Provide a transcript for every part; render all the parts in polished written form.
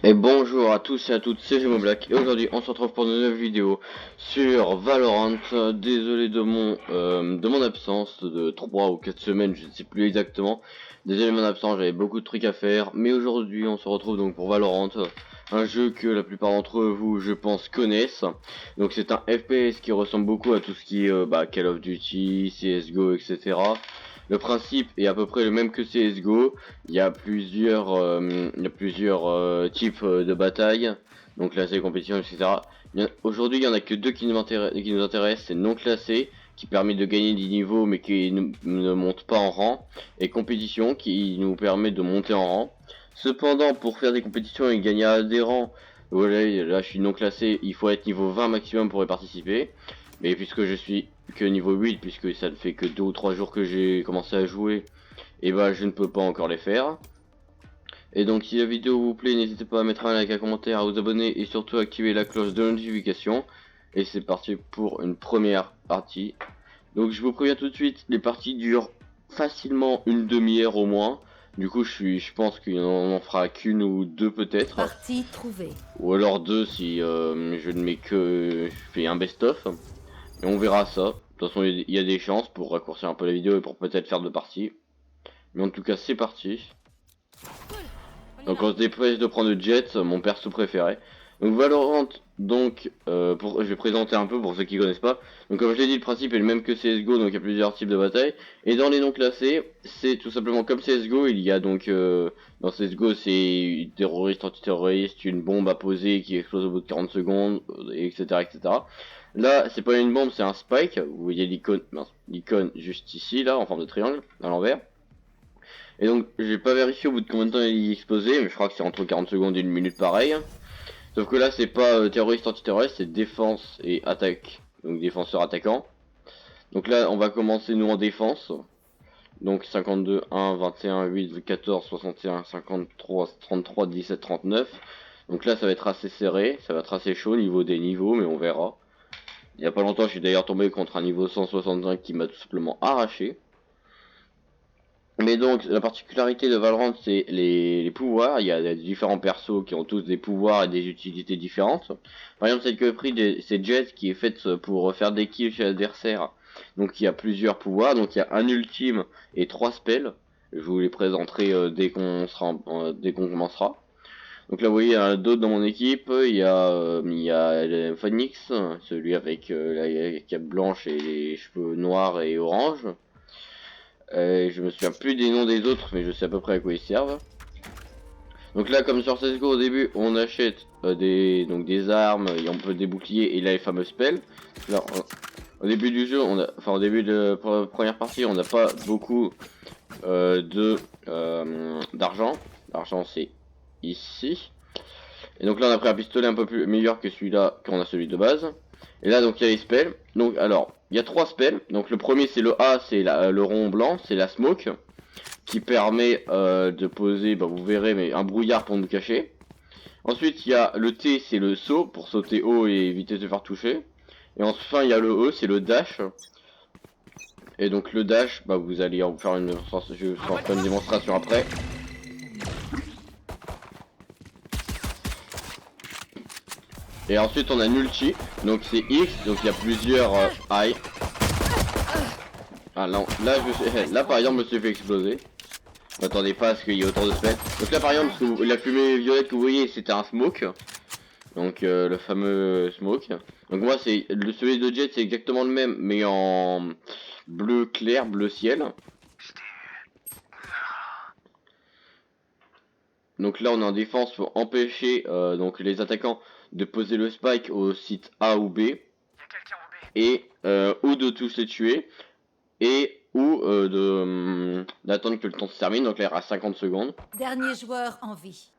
Et bonjour à tous et à toutes, c'est Black et aujourd'hui on se retrouve pour une nouvelle vidéo sur Valorant. Désolé de mon absence de 3 ou 4 semaines, je ne sais plus exactement. Désolé de mon absence, j'avais beaucoup de trucs à faire, mais aujourd'hui on se retrouve donc pour Valorant, un jeu que la plupart d'entre vous je pense connaissent. Donc c'est un FPS qui ressemble beaucoup à tout ce qui est Call of Duty, CSGO, etc. Le principe est à peu près le même que CSGO. Il y a plusieurs types de batailles, donc classés, compétition, etc. Aujourd'hui, il y en a que deux qui nous intéressent, c'est non classé, qui permet de gagner des niveaux mais qui ne monte pas en rang, et compétition qui nous permet de monter en rang. Cependant, pour faire des compétitions et gagner à des rangs, voilà, là je suis non classé, il faut être niveau 20 maximum pour y participer. Mais puisque je suis que niveau 8, puisque ça ne fait que 2 ou 3 jours que j'ai commencé à jouer, et bah je ne peux pas encore les faire. Et donc si la vidéo vous plaît, n'hésitez pas à mettre un like, un commentaire, à vous abonner et surtout à activer la cloche de notification. Et c'est parti pour une première partie. Donc je vous préviens tout de suite, les parties durent facilement une demi-heure au moins. Du coup je pense qu'il en fera qu'une ou deux peut-être. Partie trouvée. Ou alors deux si je ne mets que... je fais un best-of. Et on verra ça. De toute façon, il y a des chances pour raccourcir un peu la vidéo et pour peut-être faire deux parties. Mais en tout cas, c'est parti. Donc on se dépêche de prendre le Jet, mon perso préféré. Donc Valorant, je vais présenter un peu pour ceux qui connaissent pas. Donc comme je l'ai dit, le principe est le même que CSGO, donc il y a plusieurs types de batailles. Et dans les non classés, c'est tout simplement comme CSGO, il y a donc... dans CSGO, c'est terroriste, antiterroriste, une bombe à poser qui explose au bout de 40 secondes, etc. etc. Là, c'est pas une bombe, c'est un spike. Vous voyez l'icône juste ici, là, en forme de triangle, à l'envers. Et donc, j'ai pas vérifié au bout de combien de temps il est explosé, mais je crois que c'est entre 40 secondes et une minute pareil. Sauf que là, c'est pas terroriste, antiterroriste, c'est défense et attaque. Donc, défenseur attaquant. Donc là, on va commencer nous en défense. Donc 52, 1, 21, 8, 14, 61, 53, 33, 17, 39. Donc là, ça va être assez serré, ça va être assez chaud au niveau des niveaux, mais on verra. Il y a pas longtemps, je suis d'ailleurs tombé contre un niveau 165 qui m'a tout simplement arraché. Mais donc, la particularité de Valorant, c'est les pouvoirs. Il y a différents persos qui ont tous des pouvoirs et des utilités différentes. Par exemple, celle que j'ai pris, c'est Jett qui est faite pour faire des kills chez l'adversaire. Donc, il y a plusieurs pouvoirs. Donc, il y a un ultime et 3 spells. Je vous les présenterai dès qu'on commencera. Donc là, vous voyez, il y en a d'autres dans mon équipe. Il y a le Phoenix, celui avec la cape blanche et les cheveux noirs et orange. Je me souviens plus des noms des autres, mais je sais à peu près à quoi ils servent. Donc là, comme sur CSGO au début, on achète des armes, et on peut des boucliers et là les fameux spells. Là, au début du jeu, au début de la première partie, on n'a pas beaucoup d'argent. L'argent c'est ici. Et donc là, on a pris un pistolet un peu plus meilleur que celui-là, qu'on a celui de base. Et là, donc il y a les spells. Donc alors, il y a 3 spells. Donc le premier c'est le A, c'est le rond blanc, c'est la smoke qui permet de poser, vous verrez, mais un brouillard pour nous cacher. Ensuite, il y a le T, c'est le saut, pour sauter haut et éviter de se faire toucher. Et enfin, il y a le E, c'est le dash. Et donc le dash, vous allez en faire je vais en faire une démonstration après. Et ensuite, on a un ulti, donc c'est X, donc il y a plusieurs I. Ah là, là par exemple, je me suis fait exploser. M'attendez pas à ce qu'il y ait autant de spells. Donc là par exemple, la fumée violette que vous voyez, c'était un smoke. Donc le fameux smoke. Donc moi c'est celui de Jet, c'est exactement le même, mais en bleu clair, bleu ciel. Donc là on est en défense pour empêcher donc les attaquants de poser le spike au site A ou B. Et ou de tous les tuer. Et ou d'attendre que le temps se termine, donc là il y aura 50 secondes. Dernier joueur en vie.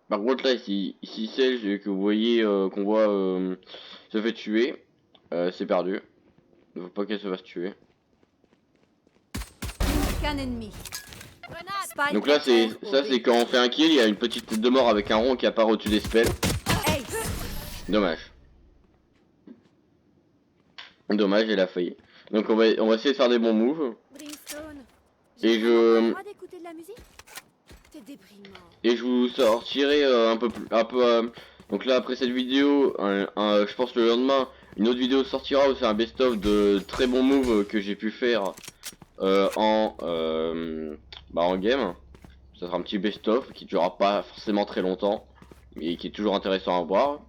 Par contre là si celle que vous voyez qu'on voit se fait tuer, c'est perdu. Il ne faut pas qu'elle se fasse tuer. Qu'un ennemi. Spike Donc là c'est quand on fait un kill, il y a une petite tête de mort avec un rond qui apparaît au-dessus des spells. Dommage. Dommage, elle a failli. Donc on va essayer de faire des bons moves. Brimstone, Et j'ai vraiment pas le je... droit d'écouter de la musique? C'est déprimant. Et je vous sortirai donc là après cette vidéo, je pense le lendemain, une autre vidéo sortira où c'est un best-of de très bons moves que j'ai pu faire en game. Ça sera un petit best-of qui durera pas forcément très longtemps, mais qui est toujours intéressant à voir.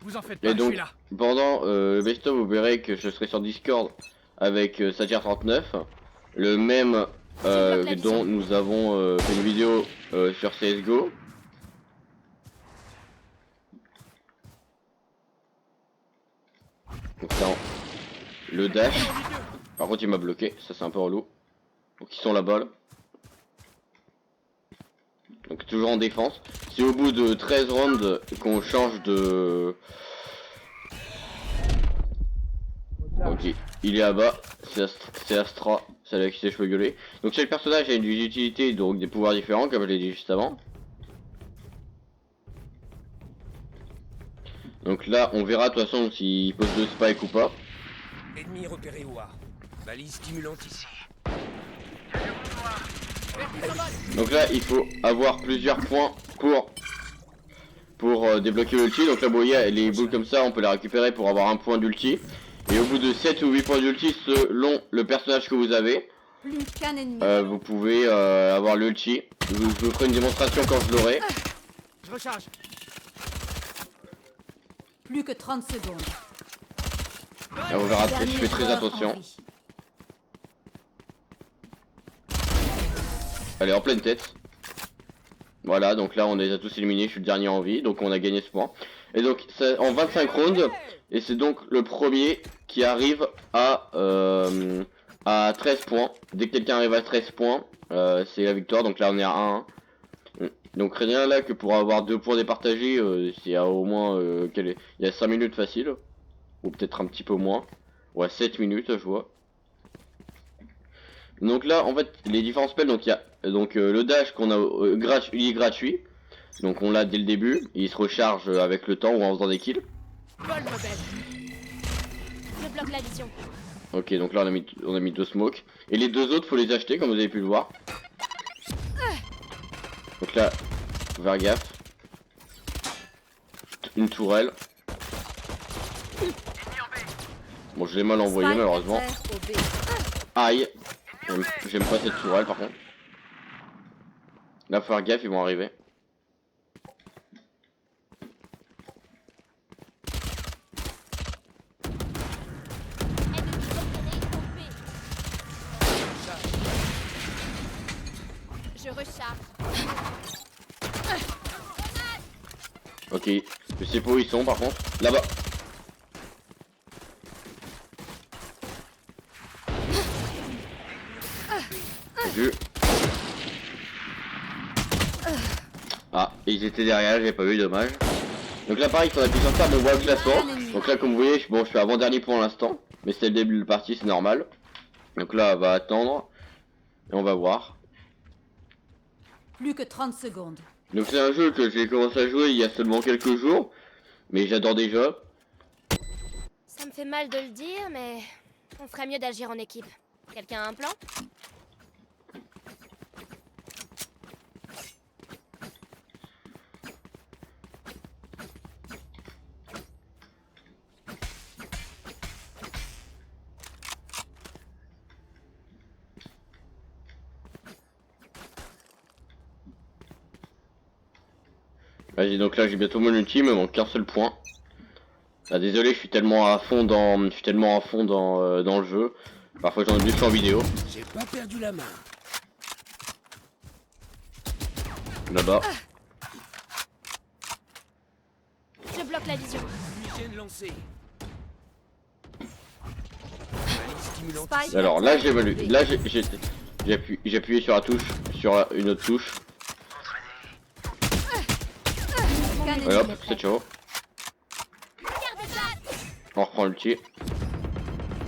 Vous en faites pas, Et je donc suis là. pendant le best-of, vous verrez que je serai sur Discord avec Satyr39, le même dont nous avons fait une vidéo sur CSGO. Donc ça, le dash. Par contre il m'a bloqué, ça c'est un peu relou. Donc ils sont là-bas là. Donc toujours en défense. Si au bout de 13 rounds qu'on change de... Ok, il est là-bas, c'est Astra, celle avec ses cheveux violets. Donc chaque personnage a une utilité, donc des pouvoirs différents comme je l'ai dit juste avant. Donc là on verra de toute façon s'il pose le spike ou pas. Ennemi repéré au A. Balise stimulante ici. Donc là il faut avoir plusieurs points pour débloquer l'ulti. Donc là vous voyez les boules comme ça on peut les récupérer pour avoir un point d'ulti. Et au bout de 7 ou 8 points d'ulti selon le personnage que vous avez, Plus qu'un ennemi. vous pouvez avoir l'ulti. Je vous ferai une démonstration quand je l'aurai. Je recharge. Plus que 30 secondes. Là vous verrez, je Dernier fais très joueur attention. en vie. Allez, en pleine tête. Voilà, donc là on les a tous éliminés, je suis le dernier en vie, donc on a gagné ce point. Et donc c'est en 25 rounds, et c'est donc le premier qui arrive à 13 points. Dès que quelqu'un arrive à 13 points, c'est la victoire, donc là on est à 1. Donc rien là que pour avoir 2 points départagés, c'est à au moins il y a 5 minutes facile, ou peut-être un petit peu moins. Ouais, 7 minutes je vois. Donc là en fait les différents spells, donc il y a le dash qu'on a il est gratuit. Donc on l'a dès le début, et il se recharge avec le temps ou en faisant des kills. Vol rebelle. Je bloque la vision. Ok, donc là on a mis 2 smokes. Et les 2 autres faut les acheter comme vous avez pu le voir. Donc là, faut faire gaffe. Une tourelle. Bon je l'ai mal envoyé Spike malheureusement. terre au B. Aïe. J'aime pas cette tourelle par contre. Là faut faire gaffe, ils vont arriver. Je recharge. Ok, je sais pas où ils sont par contre. Là-bas. J'ai vu. Ah, ils étaient derrière, j'ai pas vu, dommage. Donc là pareil, il faudrait plus en faire, mais on voit le classement. Donc là comme vous voyez, bon je suis avant-dernier pour l'instant. Mais c'est le début de la partie, c'est normal. Donc là on va attendre. Et on va voir. Plus que 30 secondes. Donc c'est un jeu que j'ai commencé à jouer il y a seulement quelques jours. Mais j'adore déjà. Ça me fait mal de le dire, mais on ferait mieux d'agir en équipe. Quelqu'un a un plan? Vas-y, donc là j'ai bientôt mon ulti, il me manque qu'un seul point. Ah désolé, je suis tellement à fond dans dans le jeu. Parfois j'en oublie en vidéo. J'ai pas perdu la main. Là-bas. Je bloque la vision. Fumigène lancée. Balise stimulante Spike ici. Alors là j'ai terre au valu. B. Là j'ai appuyé sur la touche, sur une autre touche. Qu'un Et hop, ennemi c'est ciao. On reprend l'ulti.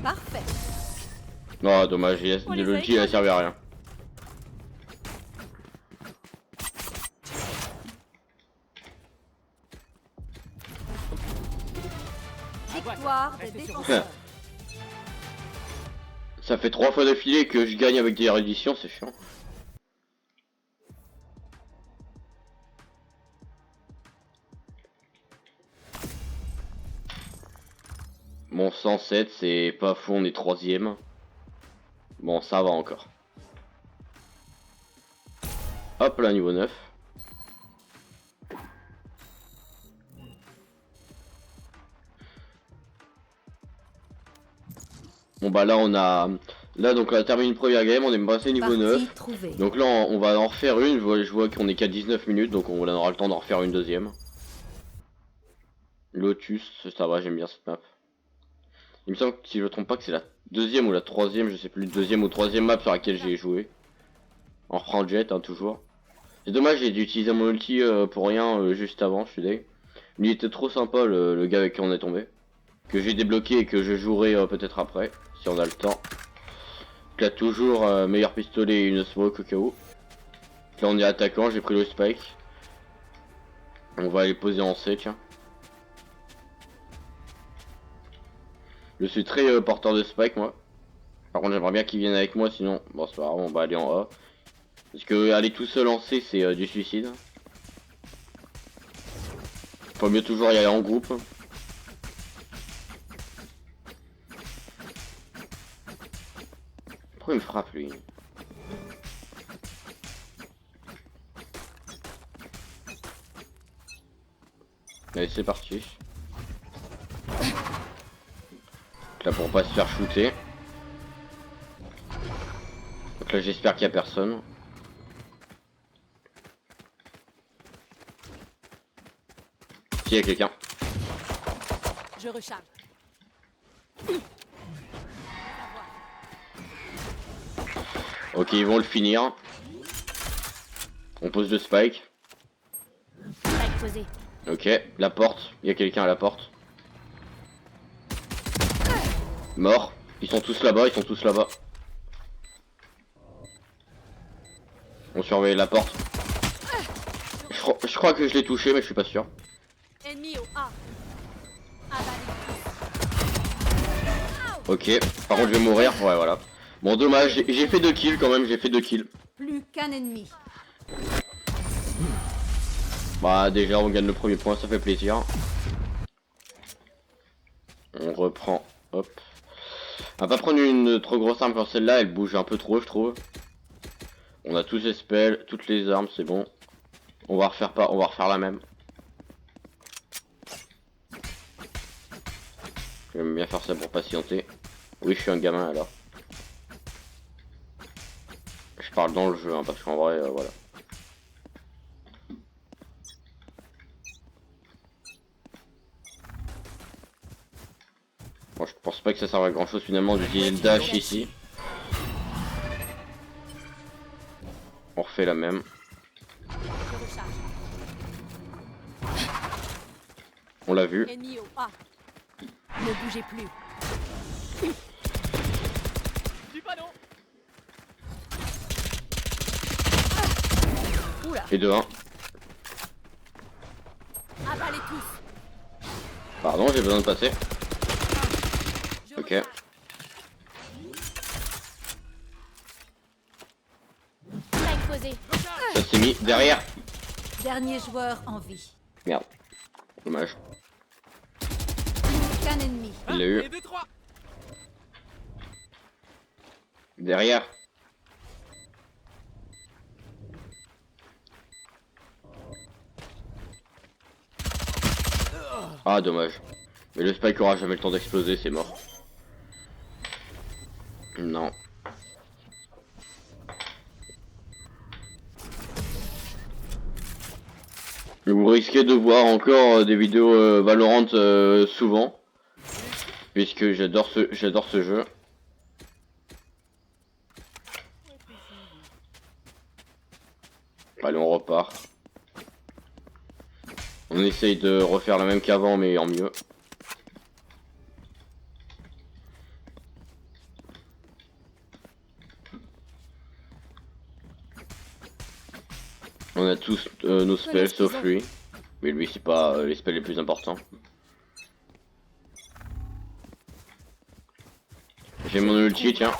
Parfait. Non, dommage, On les a l'ulti il a servi à rien. Victoire des défenseurs. Ça fait 3 fois d'affilée que je gagne avec des rééditions, c'est chiant. Bon, 107, c'est pas fou, on est 3ème. Bon, ça va encore. Hop là, niveau 9. Bon bah là on a... Là donc on a terminé une première game, on est passé niveau 9. Trouvée. Donc là on va en refaire une, je vois qu'on est qu'à 19 minutes, donc on aura le temps d'en refaire une deuxième. Lotus, ça va, j'aime bien cette map. Il me semble que si je me trompe pas que c'est la deuxième ou la troisième, je sais plus, deuxième ou troisième map sur laquelle j'ai joué. On reprend le jet, hein, toujours. C'est dommage, j'ai dû utiliser mon ulti pour rien juste avant, je suis deg. Il était trop sympa le gars avec qui on est tombé. Que j'ai débloqué et que je jouerai peut-être après, si on a le temps. Il a toujours meilleur pistolet et une smoke au cas où. Là on est attaquant, j'ai pris le spike. On va aller poser en C, tiens. Je suis très porteur de spike moi. Par contre j'aimerais bien qu'il vienne avec moi, sinon bon c'est pas grave, on va aller en A. Parce que aller tout seul en C c'est du suicide. Faut mieux toujours y aller en groupe. Pourquoi il me frappe lui? Allez c'est parti. Là pour pas se faire shooter. Donc là j'espère qu'il y a personne. Si y a quelqu'un. Je recharge. Ok ils vont le finir. On pose le spike. Spike posé. Ok, la porte, il y a quelqu'un à la porte. Mort. Ils sont tous là-bas, ils sont tous là-bas. On surveille la porte. Je crois que je l'ai touché mais je suis pas sûr. Ennemi au A. Ok, par contre je vais mourir, ouais voilà. Bon dommage, j'ai fait 2 kills quand même, j'ai fait 2 kills. Plus qu'un ennemi. Bah déjà on gagne le premier point, ça fait plaisir. On reprend, hop. On va pas prendre une trop grosse arme quand celle-là, elle bouge un peu trop je trouve. On a tous les spells, toutes les armes, c'est bon. On va refaire la même. J'aime bien faire ça pour patienter. Oui je suis un gamin alors. Je parle dans le jeu hein, parce qu'en vrai voilà. Bon, je pense pas que ça serve à grand chose finalement d'utiliser le dash ici. On refait la même. On l'a vu. Ennemi au A. Ne bougez plus. Dis pas non. Et de 1. Avalez tous. Pardon, j'ai besoin de passer. Ok. Spike posé. Ça s'est mis derrière. Dernier joueur en vie. Merde. Dommage. Plus qu'un ennemi. Il l'a eu. Et 2, 3. Derrière. Ah dommage. Mais le spike aura jamais le temps d'exploser, c'est mort. Non. Vous risquez de voir encore des vidéos Valorant souvent. Puisque j'adore ce jeu. Allez on repart. On essaye de refaire la même qu'avant mais en mieux. On a tous nos spells sauf lui. Mais lui c'est pas les spells les plus importants. J'ai mon ulti tiens.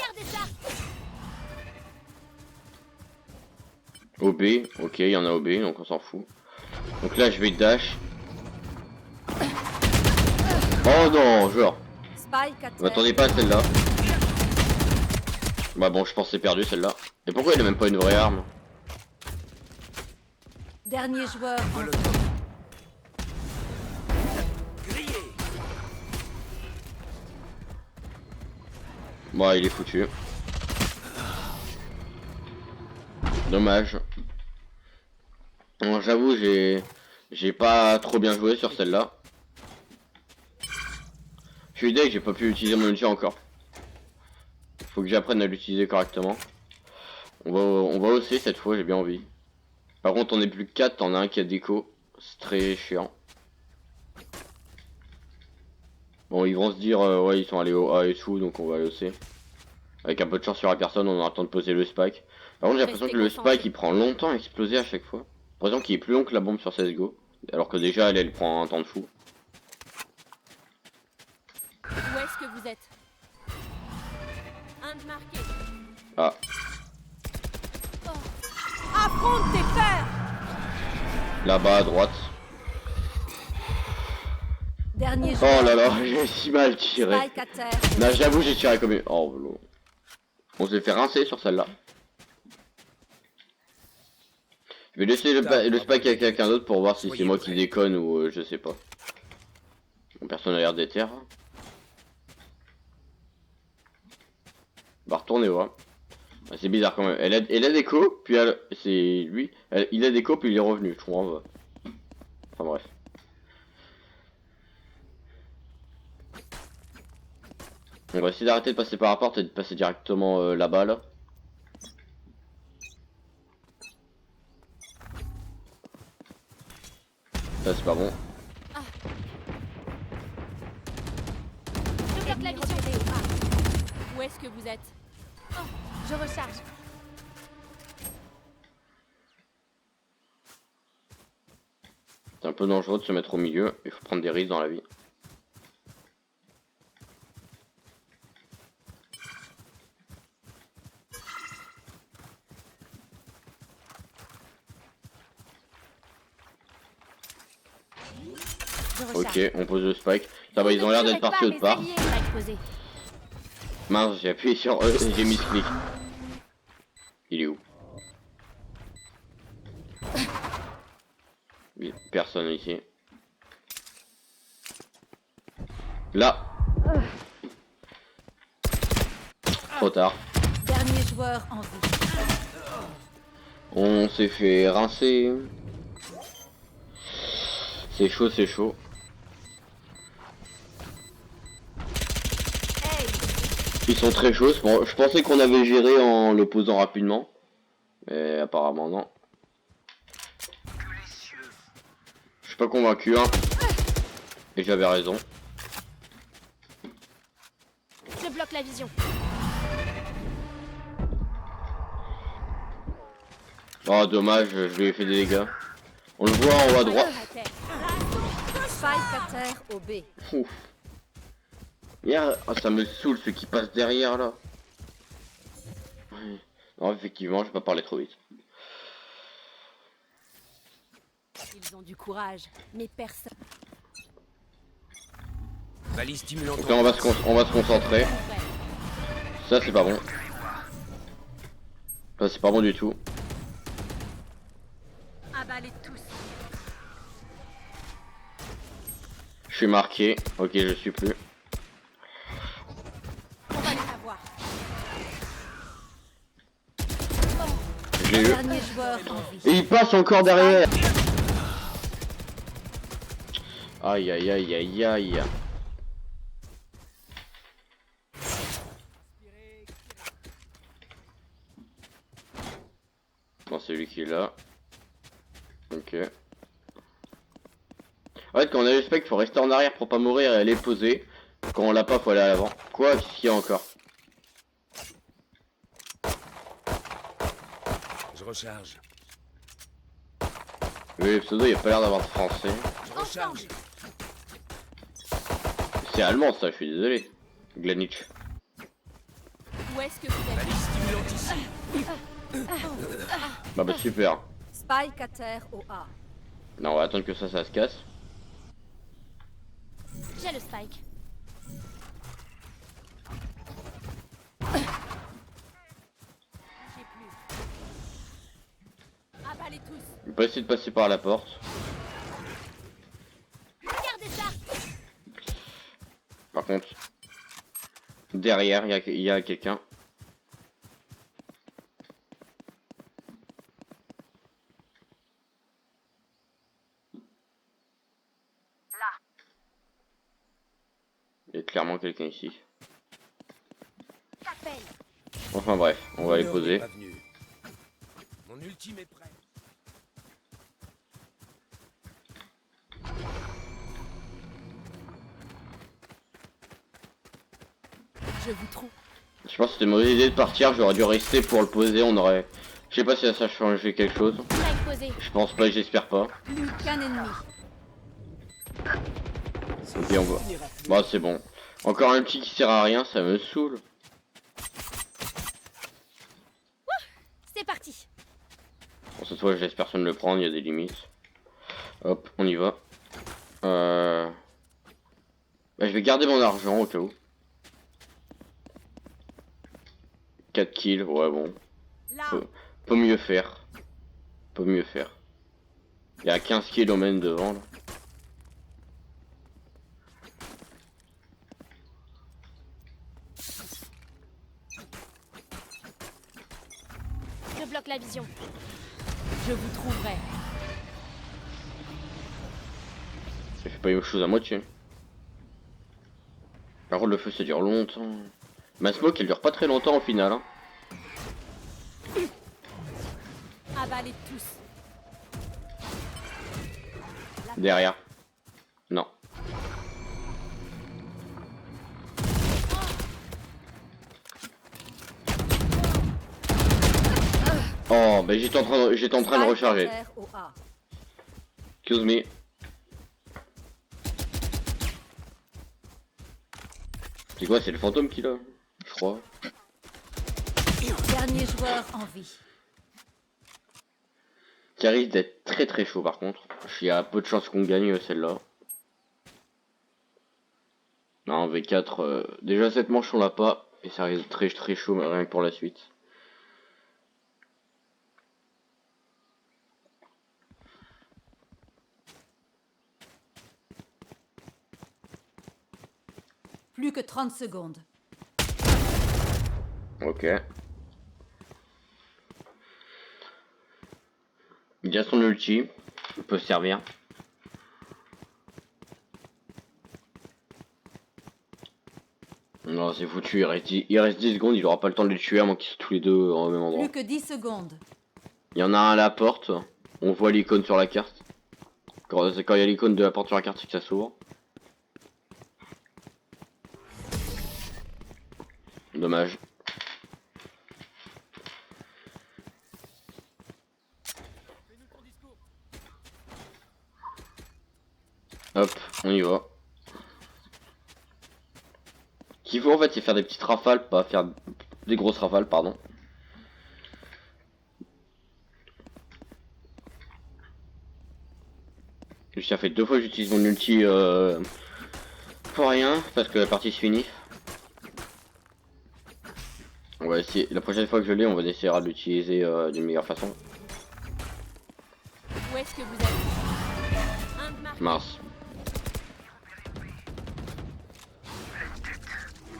OB, ok il y en a OB donc on s'en fout. Donc là je vais dash. Oh non genre. Spike à terre. M'attendez pas à celle-là. Bah bon, je pense que c'est perdu celle-là. Et pourquoi il a même pas une vraie arme? Dernier joueur en vie. Molotov. Grillé. Bon, il est foutu. Dommage. Bon, j'avoue, j'ai pas trop bien joué sur celle-là. Je suis deg, j'ai pas pu utiliser mon ulti encore. Faut que j'apprenne à l'utiliser correctement. On va hausser cette fois, j'ai bien envie. Par contre, on est plus que 4, t'en as un qui a déco. C'est très chiant. Bon, ils vont se dire, ouais, ils sont allés au A et tout, donc on va aller hausser. Avec un peu de chance sur la personne, on aura le temps de poser le spike. Par contre, j'ai l'impression que le spike il prend longtemps à exploser à chaque fois. Par exemple, qu'il est plus long que la bombe sur CSGO. Alors que déjà, elle prend un temps de fou. Où est-ce que vous êtes? Un de marqué. Ah, Affronte tes pères. là-bas à droite. Dernier Oh joueur. là là, j'ai si mal tiré. Spike à terre. Là, j'avoue, j'ai tiré comme une... Oh, lol. On s'est fait rincer sur celle-là. Je vais laisser le spike à quelqu'un d'autre pour voir si c'est moi qui déconne ou je sais pas. Bon, personne n'a l'air déter. Va retourner voir. Ah, c'est bizarre quand même. Elle a déco, puis c'est lui. Il a déco, puis il est revenu. Je comprends pas. Enfin bref. On va essayer d'arrêter de passer par la porte et de passer directement là-bas là. Ça c'est pas bon. Je bloque la vision. Où est-ce que vous êtes? Je recharge. C'est un peu dangereux de se mettre au milieu. Il faut prendre des risques dans la vie. Je recharge. Ok, on pose le spike. Ça va, ils ont l'air d'être partis autre part. Spike posé. Mince, j'ai appuyé sur E, j'ai mis clic. Il est où? Oui, personne ici. Là. Trop tard. Dernier joueur en vie. On s'est fait rincer. C'est chaud, c'est chaud. Hey, Ils sont très chauds. Bon, je pensais qu'on avait géré en le posant rapidement. Mais apparemment non. Je suis pas convaincu, hein. Et j'avais raison. Je bloque la vision. Oh dommage, je lui ai fait des dégâts. On le voit en haut à droite. à terre. Spike à terre au B. Ouf. Merde, oh, ça me saoule ceux qui passent derrière là. Ouais. Non, effectivement, je vais pas parler trop vite. Ils ont du courage, mais personne. Valise stimulante. Donc là, on va se concentrer. Ça, c'est pas bon. Ça, c'est pas bon du tout. Abalez tous. Je suis marqué. Ok, je suis plus. On va les avoir. Je l'ai eu. Dernier joueur en vie. Et il passe encore derrière. Aïe aïe aïe aïe aïe. Bon, c'est lui qui est là. Ok. En fait, quand on a le spec, faut rester en arrière pour pas mourir et aller poser. Quand on l'a pas, faut aller à l'avant. Quoi? Qu'est-ce qu'il y a encore? Je recharge. Oui, le pseudo, il a pas l'air d'avoir de français. Je recharge. C'est allemand, ça, je suis désolé. Glanich. Où est-ce que vous êtes? Valise stimulante ici. Bah super. Spike à terre au A. Non, on va attendre que ça se casse. J'ai le spike. Avalez tous. Je vais pas essayer de passer par la porte. Regardez ça. Par contre, derrière, il y a quelqu'un. Il y a clairement quelqu'un ici. T'appelles. Enfin bref, on va les L'heure poser. n'est pas venue. Mon ultime est prêt. Je vous trouve. Je pense que c'était une mauvaise idée de partir, j'aurais dû rester pour le poser, on aurait... Je sais pas si ça a changé quelque chose. Spike posé. Je pense pas, j'espère pas. Plus qu'un ennemi. Ok, on va... Bah c'est bon. Encore un petit qui sert à rien, ça me saoule. C'est parti. Bon, cette fois je laisse personne le prendre, il y a des limites. Hop, on y va. Bah, je vais garder mon argent au cas où. 4 kills, ouais bon. Là. Peut mieux faire. Peut mieux faire. Il y a 15 km devant là. Je bloque la vision. Je vous trouverai. Ça fait pas une chose à moitié. Par contre le feu ça dure longtemps. Ma smoke elle dure pas très longtemps au final hein. Avalez tous. Derrière. Non. Oh bah j'étais en train de recharger. Terre au A. Excuse me. C'est quoi, c'est le fantôme qui l'a, je crois. Dernier joueur en vie. Qui risque d'être très très chaud par contre. Il y a peu de chances qu'on gagne celle-là. Non, V4, déjà cette manche on l'a pas. Et ça risque très très chaud mais rien que pour la suite. Plus que 30 secondes. Ok. Il a son ulti. Il peut se servir. Non, c'est foutu. Il reste 10 secondes. Il aura pas le temps de les tuer à moins qu'ils soient tous les deux au même endroit. Plus que 10 secondes. Il y en a un à la porte. On voit l'icône sur la carte. Quand il y a l'icône de la porte sur la carte, c'est que ça s'ouvre. Dommage. Hop, on y va. Ce qu'il faut en fait c'est faire des petites rafales, pas faire des grosses rafales, pardon. Ça fait 2 fois que j'utilise mon ulti pour rien, parce que la partie se finit. On va essayer, la prochaine fois que je l'ai, on va essayer de l'utiliser d'une meilleure façon. Où est-ce que vous êtes? Un de marque. Mince.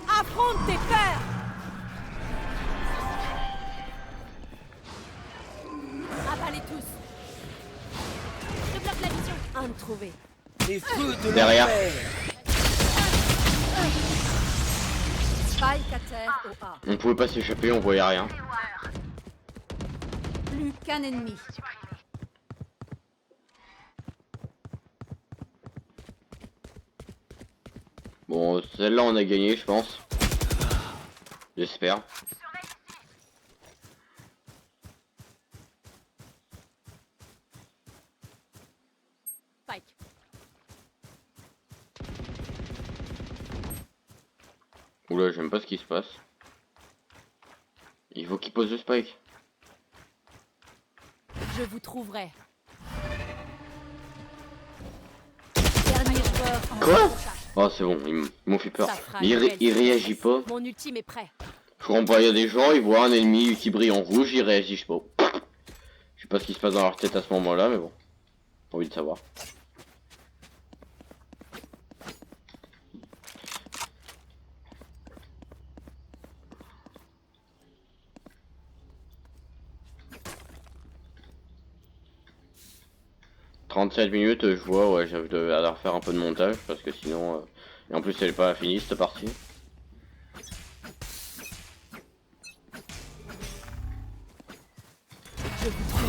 Affronte tes peurs. Avalez tous. Je bloque la vision. Un de trouvé. Les feux de Derrière. l'enfer. Spike à terre au A. On pouvait pas s'échapper, on voyait rien. Plus qu'un ennemi. Bon, celle-là on a gagné, je pense. J'espère. Spike. Oula, j'aime pas ce qui se passe. Il faut qu'il pose le spike. Je vous trouverai. Dernier joueur en Quoi? vie. Oh c'est bon, ils m'ont fait peur. Ça fera Mais une belle il réagit pas. Mon ultime est prêt. Je comprends pas, il y a des gens, ils voient un ennemi qui brille en rouge, ils réagissent pas. Je sais pas ce qui se passe dans leur tête à ce moment-là, mais bon. J'ai envie de savoir. « 37 minutes, je vois, ouais, je devais refaire un peu de montage, parce que sinon... Et en plus, elle est pas finie, cette partie. Je vous trouve.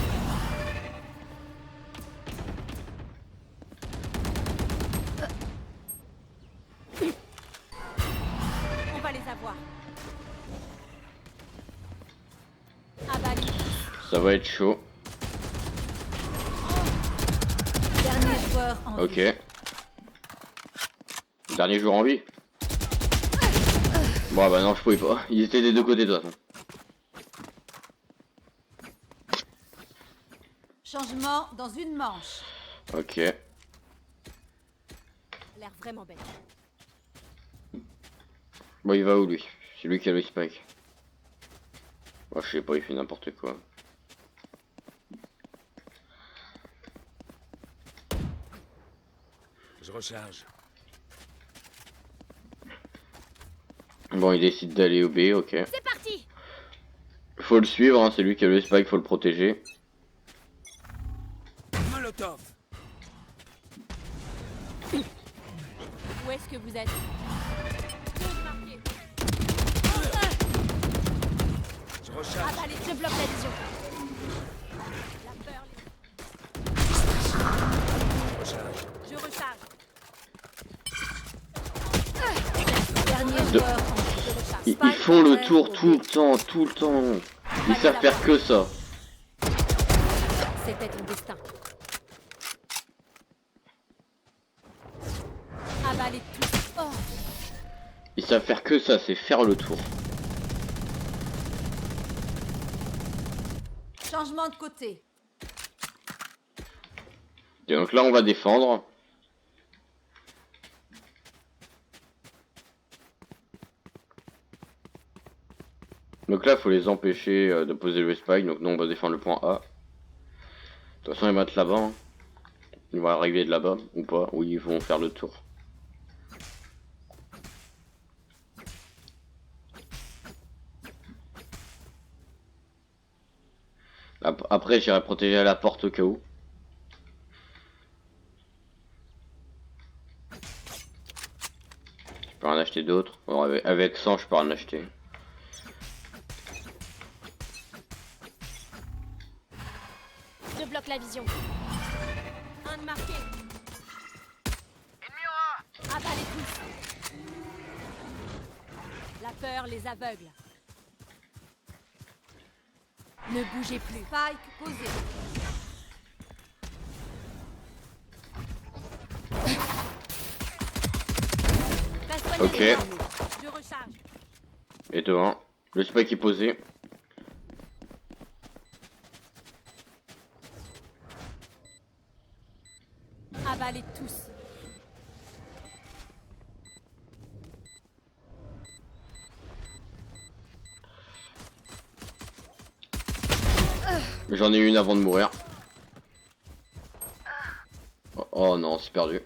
On va les avoir. Avalé. Ça va être chaud. Dernier joueur en Ok. vie. Dernier jour en vie. Bon bah non, je pouvais pas. Ils étaient des deux côtés de toute façon. Changement dans une manche. Ok. L'air vraiment bête. Bon, il va où lui? C'est lui qui a le spike. Bon, je sais pas, il fait n'importe quoi. Je recharge. Bon, il décide d'aller au B, ok. C'est parti. Faut le suivre, hein, c'est lui qui a le spike, faut le protéger. Molotov. Où est-ce que vous êtes? Zone marquée. Je recharge. Avalé. Je bloque la vision. La peur. Je recharge. Je recharge. Dernier De- joueur en vie. Je recharge. Ils font le tour tout le temps, tout le temps. Ils savent faire que ça. C'était ton destin. Avalé tout. Oh, Ils savent faire que ça, c'est faire le tour. changement de côté. Et donc là, on va défendre. Donc là, faut les empêcher de poser le spike. Donc nous, on va défendre le point A. De toute façon, ils vont être là-bas. Hein. Ils vont arriver de là-bas, ou pas. Oui, ils vont faire le tour. Après, j'irai protéger à la porte au cas où. Je peux en acheter d'autres. Bon, avec 100, je peux en acheter. Je bloque la vision. Un de marqué. Avalé tous. La peur les aveugle. Ne bougez plus. Spike posé. Reste Ok. derrière nous. Je recharge. Et devant. Le spike est posé. Avalez tous. J'en ai une avant de mourir. Oh, oh non, c'est perdu.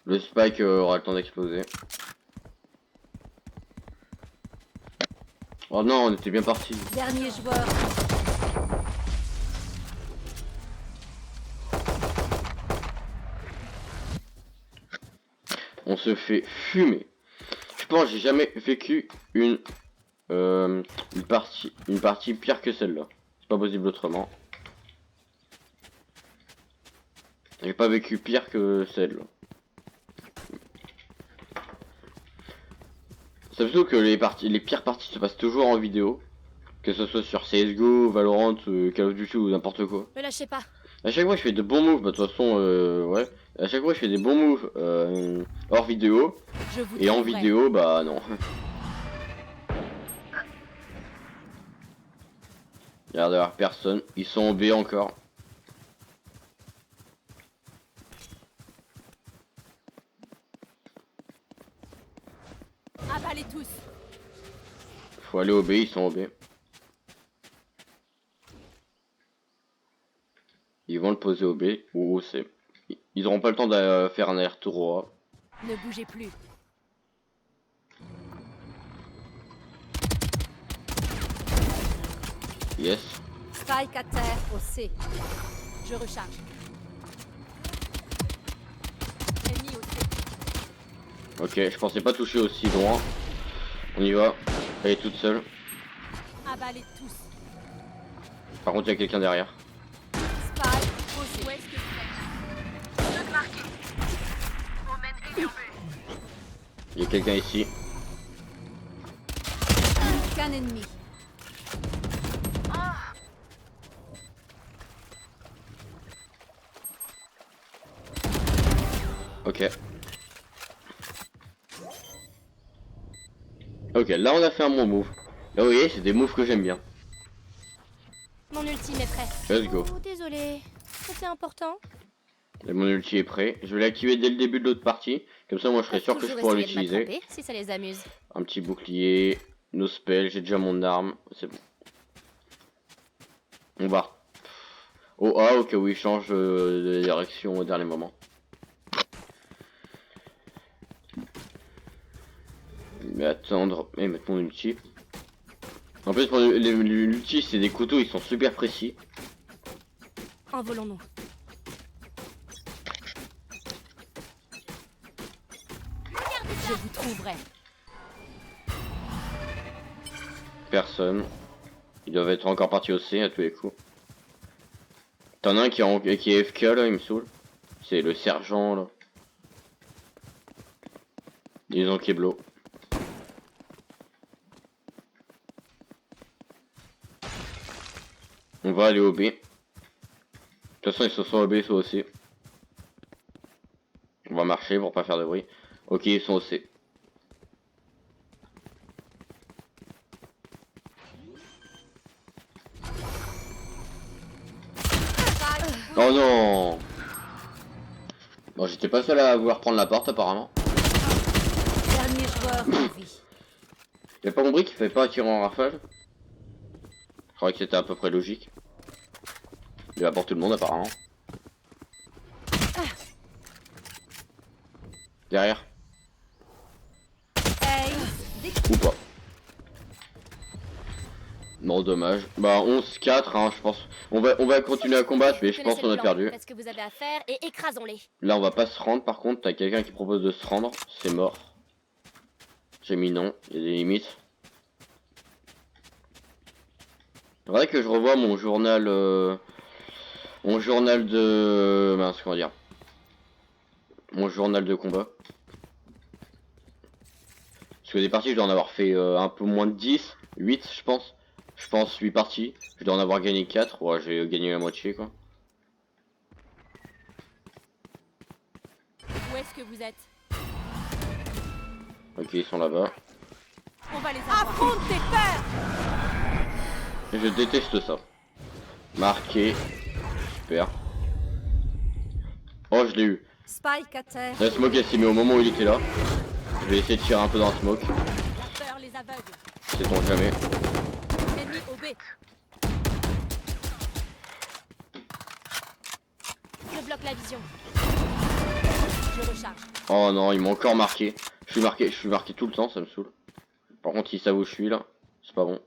Le spike aura le temps d'exploser. Oh non, on était bien parti. Dernier joueur. On se fait fumer. Je pense que j'ai jamais vécu une partie pire que celle-là. C'est pas possible autrement. J'ai pas vécu pire que celle-là. C'est plutôt que les pires parties se passent toujours en vidéo. Que ce soit sur CSGO, Valorant, Call of Duty ou n'importe quoi. Me lâchez pas. À chaque fois je fais de bons moves, bah de toute façon ouais. À chaque fois je fais des bons moves hors vidéo. Je vous Et en trouverai. vidéo, bah non. Il y a d'ailleurs personne. Ils sont en B encore. Avalez tous. Faut aller au B, ils sont au B. Ils vont le poser au B ou au C. Ils auront pas le temps de faire un aller-retour au A. Ne bougez plus. Yes. Spike à terre au C. Je recharge. Ennemi au C. Ok, je pensais pas toucher aussi loin. On y va. Elle est toute seule. Avalez tous. Par contre, il y a quelqu'un derrière. Spike au C. Où est-ce que vous êtes? Il y a quelqu'un ici. Qu'un ennemi. Ok. Ok, là on a fait un bon move. Là vous voyez, c'est des moves que j'aime bien. Mon ultime est prêt. Let's go. Oh, désolé. C'était important. Et mon ulti est prêt. Je vais l'activer dès le début de l'autre partie. Comme ça, moi je serai sûr que je Toujours pourrai essayer de l'utiliser. m'attraper, si ça les amuse. Un petit bouclier, nos spells, j'ai déjà mon arme. C'est bon. On va. Oh ah, ok, oui, change de direction au dernier moment. Mais attendre et mettre mon ulti. En plus, l'ulti, c'est des couteaux, ils sont super précis. Envolons-nous. Je vous trouverai. Personne. Ils doivent être encore partis au C à tous les coups. T'en as un qui est FK là, il me saoule. C'est le sergent là. Ils ont Keblo. On va aller au B. De toute façon, ils sont soit au B, soit au C. On va marcher pour pas faire de bruit. Ok, ils sont au C. Oh non! Bon, j'étais pas seul à vouloir prendre la porte apparemment. Dernier joueur en vie. J'ai pas compris qu'il fallait pas tirer en rafale. Je croyais que c'était à peu près logique. Il va pour tout le monde apparemment. Derrière. Hey, Ou pas. Non, dommage. Bah 11-4 hein, je pense. On va continuer à combattre mais je pense qu'on a perdu. Faites ce que vous avez à faire et écrasons-les. Là on va pas se rendre par contre, t'as quelqu'un qui propose de se rendre, c'est mort. J'ai mis non, il y a des limites. C'est vrai que je revois mon journal de... mince, comment dire. Mon journal de combat. Parce que des parties je dois en avoir fait un peu moins de 10, 8 je pense. Je pense 8 parties, je dois en avoir gagné 4, ouais j'ai gagné la moitié quoi. où est-ce que vous êtes? Ok ils sont là-bas. On va les affronter tes peurs. Je déteste ça. Marqué. Super. Oh je l'ai eu. Spike à terre. La smoke elle s'est mis au moment où il était là. Je vais essayer de tirer un peu dans la smoke. La peur les aveugle. Sait-on jamais. Ennemi au B. Je bloque la vision. Je recharge. Oh non, ils m'ont encore marqué. Je suis marqué tout le temps, ça me saoule. Par contre, si ça où je suis là, c'est pas bon.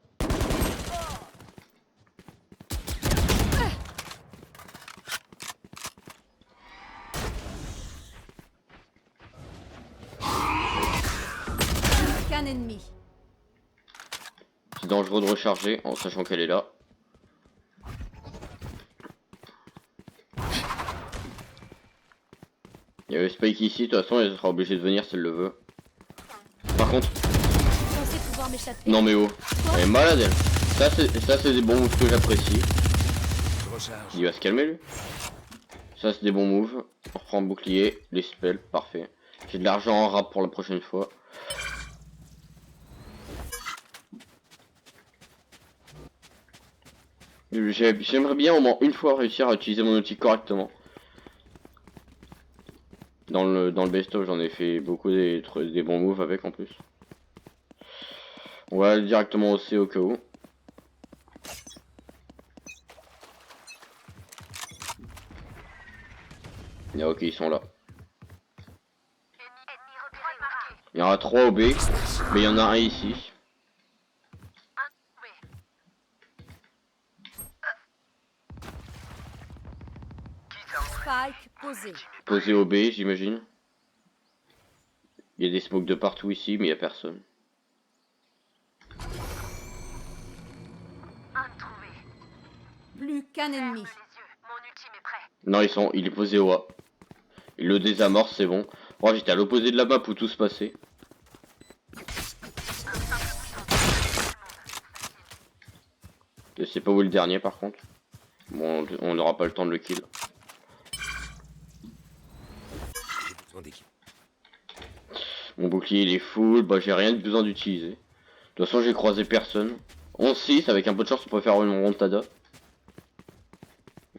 Qu'un ennemi. C'est dangereux de recharger en sachant qu'elle est là. Il y avait Spike ici, de toute façon, elle sera obligée de venir si elle le veut. Par contre, Je pensais pouvoir m'échapper. non mais oh, elle est malade elle. Ça c'est des bons moves que j'apprécie. Je recharge. Il va se calmer lui. Ça c'est des bons moves. On reprend le bouclier, les spells, parfait. J'ai de l'argent en rap pour la prochaine fois. J'aimerais bien au moins une fois réussir à utiliser mon outil correctement. Dans le best-of j'en ai fait beaucoup des bons moves avec en plus. On va aller directement au C au cas où. Ah, ok, ils sont là. Il y en a 3 au B, mais il y en a un ici. Spike posé. Posé au B, j'imagine. Il y a des smokes de partout ici, mais il y a personne. Plus qu'un ennemi. Non, il est posé au A. Il le désamorce, c'est bon. Oh, j'étais à l'opposé de la map où tout se passait. Je sais pas où est le dernier par contre. Bon, on n'aura pas le temps de le kill. J'ai besoin d'équipe. Mon bouclier il est full, bah j'ai rien besoin d'utiliser. De toute façon j'ai croisé personne. 11-6, avec un peu de chance on peut faire une remontada.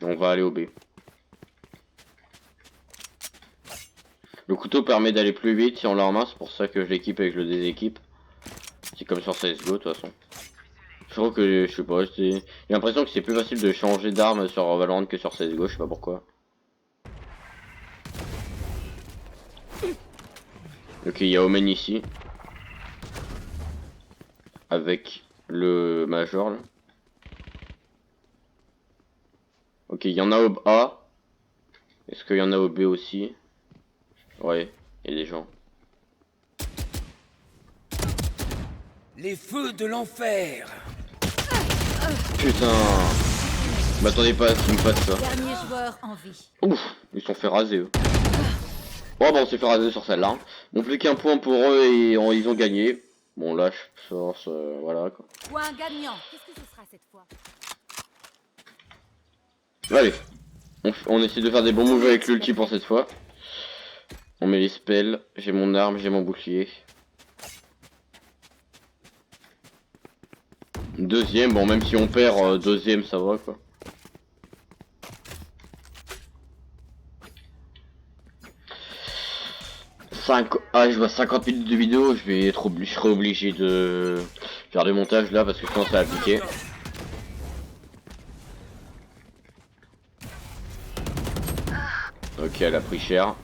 Et on va aller au B. Le couteau permet d'aller plus vite si on l'a en main, c'est pour ça que je l'équipe et que je le déséquipe. C'est comme sur CSGO de toute façon. Je crois que, je sais pas, j'ai l'impression que c'est plus facile de changer d'arme sur Valorant que sur CSGO, je sais pas pourquoi. Ok, il y a Omen ici. Avec le Major là. Ok, il y en a au A. Est-ce qu'il y en a au B aussi? Ouais, il y a des gens. Les feux de l'enfer. Putain! Je m'attendais pas à ce qu'ils me fassent ça. Dernier joueur en vie. Ouf, ils se sont fait raser eux. Bon bah on s'est fait raser sur celle-là. On plus qu'un point pour eux et ils ont gagné. Bon là je force, voilà quoi. Point gagnant. Qu'est-ce que ce sera cette fois? Allez, on essaie de faire des bons moves avec l'ulti pour cette fois. On met les spells, j'ai mon arme, j'ai mon bouclier. Deuxième, bon même si on perd deuxième ça va quoi. Ah je vois 50 minutes de vidéo, je serai obligé de faire des montages là parce que sinon ça va piquer. Ok, elle a pris cher.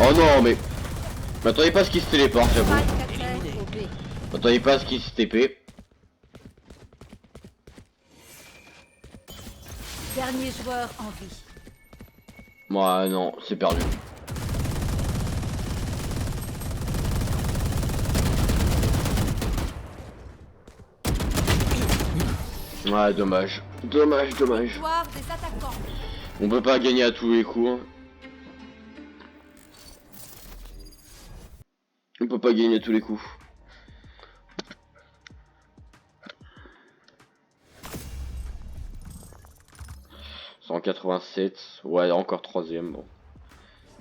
Oh non mais... M'attendez pas à ce qu'il se téléporte j'avoue. Spike à terre au B. M'attendez pas à ce qu'il se TP. Dernier joueur en vie. Moi non, c'est perdu. Ouais, dommage. Dommage. Victoire des attaquants. On peut pas gagner à tous les coups. Hein. On peut pas gagner à tous les coups. « 187, ouais encore troisième, bon.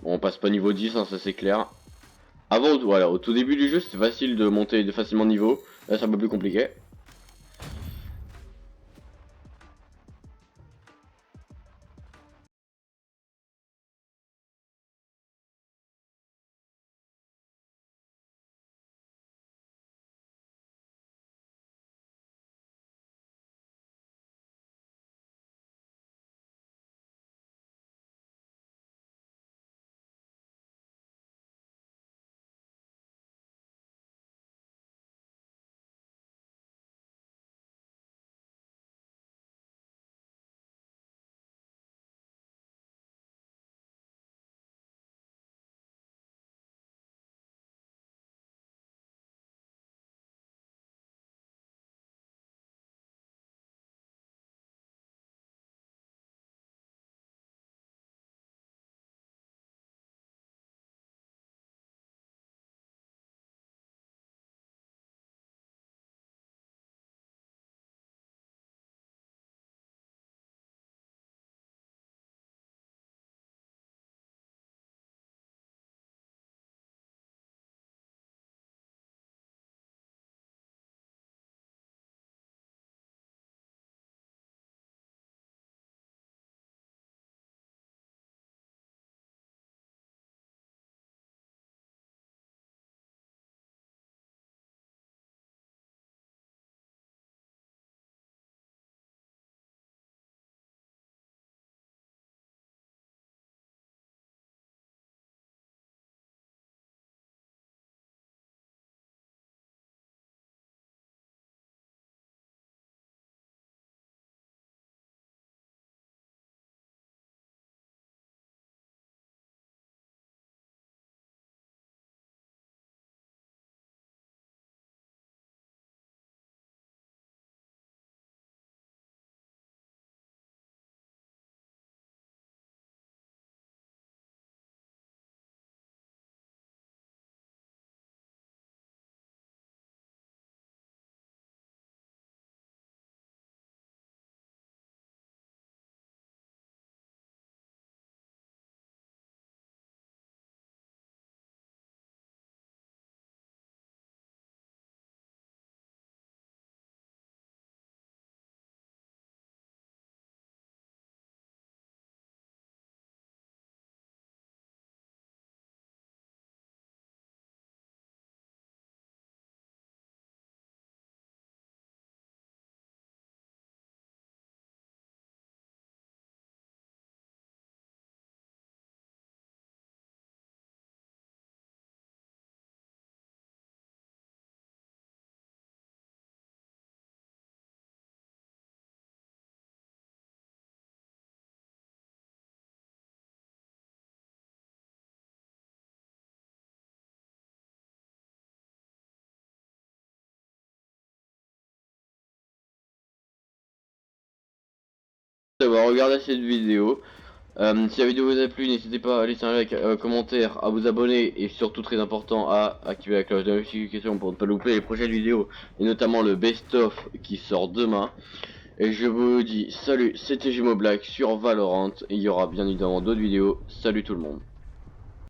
Bon on passe pas niveau 10, hein, ça c'est clair. Avant, voilà, au tout début du jeu c'est facile de monter de facilement niveau, là c'est un peu plus compliqué. d'avoir regardé cette vidéo. Si la vidéo vous a plu, n'hésitez pas à laisser un like, un commentaire, à vous abonner et surtout très important à activer la cloche de notification pour ne pas louper les prochaines vidéos et notamment le best-of qui sort demain. Et je vous dis salut, c'était Jumeau Black sur Valorant et il y aura bien évidemment d'autres vidéos. Salut tout le monde.